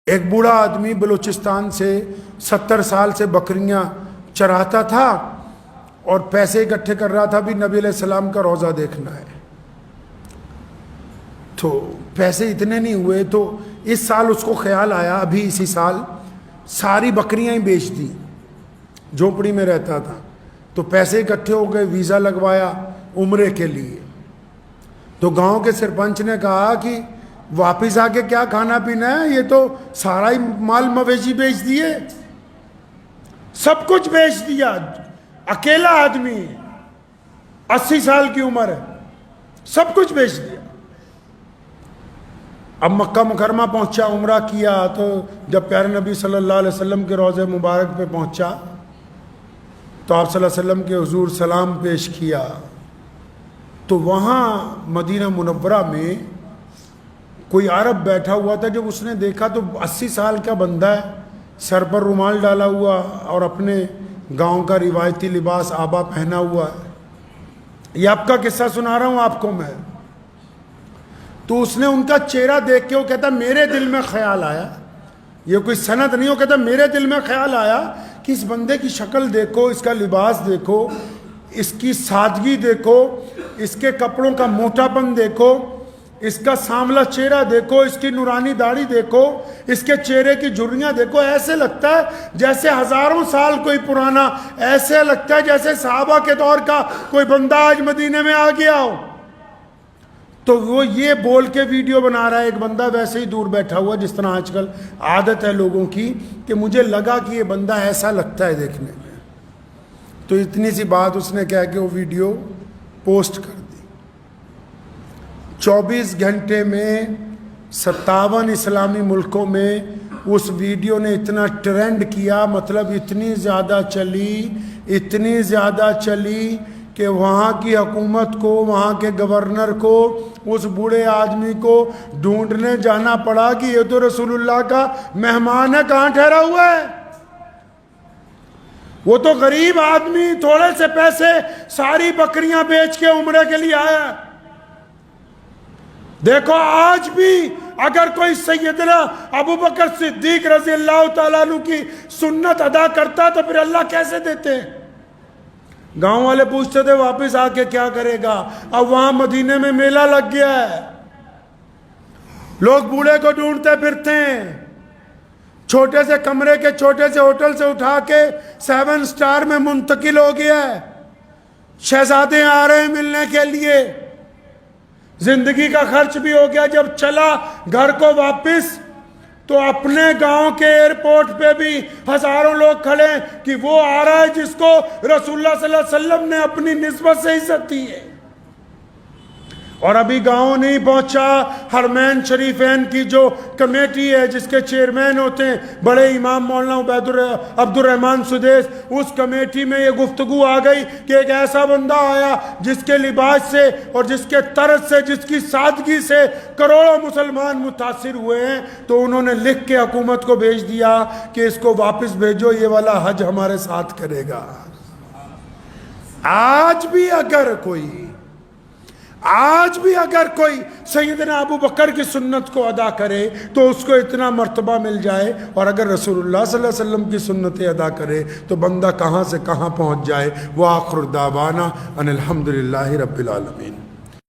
ایک بوڑھا آدمی بلوچستان سے 70 سال سے بکریاں چراتا تھا اور پیسے اکٹھے کر رہا تھا بھی نبی علیہ السلام کا روضہ دیکھنا ہے. تو پیسے اتنے نہیں ہوئے تو اس سال اس کو خیال آیا, ابھی اسی سال ساری بکریاں ہی بیچ دی. جھونپڑی میں رہتا تھا تو پیسے اکٹھے ہو گئے, ویزا لگوایا عمرے کے لیے. تو گاؤں کے سرپنچ نے کہا کہ واپس آ کے کیا کھانا پینا ہے, یہ تو سارا ہی مال مویشی بیچ دیے, سب کچھ بیچ دیا, اکیلا آدمی 80 سال کی عمر ہے, سب کچھ بیچ دیا. اب مکہ مکرمہ پہنچا, عمرہ کیا, تو جب پیارے نبی صلی اللہ علیہ وسلم کے روضہ مبارک پہ پہنچا تو آپ صلی اللہ علیہ وسلم کے حضور سلام پیش کیا. تو وہاں مدینہ منورہ میں کوئی عرب بیٹھا ہوا تھا. جب اس نے دیکھا تو 80 سال کا بندہ ہے, سر پر رومال ڈالا ہوا اور اپنے گاؤں کا روایتی لباس آبا پہنا ہوا ہے. یہ آپ کا قصہ سنا رہا ہوں آپ کو میں. تو اس نے ان کا چہرہ دیکھ کے وہ کہتا میرے دل میں خیال آیا, یہ کوئی سند نہیں, وہ کہتا میرے دل میں خیال آیا کہ اس بندے کی شکل دیکھو, اس کا لباس دیکھو, اس کی سادگی دیکھو, اس کے کپڑوں کا موٹا پن دیکھو, اس کا سانولا چہرہ دیکھو, اس کی نورانی داڑھی دیکھو, اس کے چہرے کی جھریاں دیکھو. ایسے لگتا ہے جیسے ہزاروں سال کوئی پرانا, ایسے لگتا ہے جیسے صحابہ کے دور کا کوئی بندہ آج مدینے میں آ گیا ہو. تو وہ یہ بول کے ویڈیو بنا رہا ہے, ایک بندہ ویسے ہی دور بیٹھا ہوا, جس طرح آج کل عادت ہے لوگوں کی کہ مجھے لگا کہ یہ بندہ ایسا لگتا ہے دیکھنے میں. تو اتنی سی بات اس نے کہہ کے وہ ویڈیو پوسٹ کر دی. 24 گھنٹے میں 57 اسلامی ملکوں میں اس ویڈیو نے اتنا ٹرینڈ کیا, مطلب اتنی زیادہ چلی کہ وہاں کی حکومت کو, وہاں کے گورنر کو, اس بوڑھے آدمی کو ڈھونڈنے جانا پڑا کہ یہ تو رسول اللہ کا مہمان ہے, کہاں ٹھہرا ہوا ہے. وہ تو غریب آدمی تھوڑے سے پیسے ساری بکریاں بیچ کے عمرے کے لیے آیا. دیکھو آج بھی اگر کوئی سیدنا ابو بکر صدیق رضی اللہ تعالیٰ عنہ کی سنت ادا کرتا تو پھر اللہ کیسے دیتے. گاؤں والے پوچھتے تھے واپس آ کے کیا کرے گا. اب وہاں مدینے میں میلہ لگ گیا ہے, لوگ بوڑھے کو ڈھونڈتے پھرتے ہیں. چھوٹے سے کمرے کے چھوٹے سے ہوٹل سے اٹھا کے 7 سٹار میں منتقل ہو گیا ہے. شہزادے آ رہے ہیں ملنے کے لیے, زندگی کا خرچ بھی ہو گیا. جب چلا گھر کو واپس تو اپنے گاؤں کے ایئرپورٹ پہ بھی ہزاروں لوگ کھڑے کہ وہ آ رہا ہے جس کو رسول اللہ صلی اللہ علیہ وسلم نے اپنی نسبت سے عزت دی ہے. اور ابھی گاؤں نہیں پہنچا, حرمین شریفین کی جو کمیٹی ہے جس کے چیئرمین ہوتے ہیں بڑے امام مولانا عبد الرحمن سدیس, اس کمیٹی میں یہ گفتگو آ گئی کہ ایک ایسا بندہ آیا جس کے لباس سے اور جس کے طرز سے, جس کی سادگی سے کروڑوں مسلمان متاثر ہوئے ہیں. تو انہوں نے لکھ کے حکومت کو بھیج دیا کہ اس کو واپس بھیجو, یہ والا حج ہمارے ساتھ کرے گا. آج بھی اگر کوئی سیدنا ابو بکر کی سنت کو ادا کرے تو اس کو اتنا مرتبہ مل جائے, اور اگر رسول اللہ صلی اللہ علیہ وسلم کی سنتیں ادا کرے تو بندہ کہاں سے کہاں پہنچ جائے. وآخر دعوانا ان الحمدللہ رب العالمین.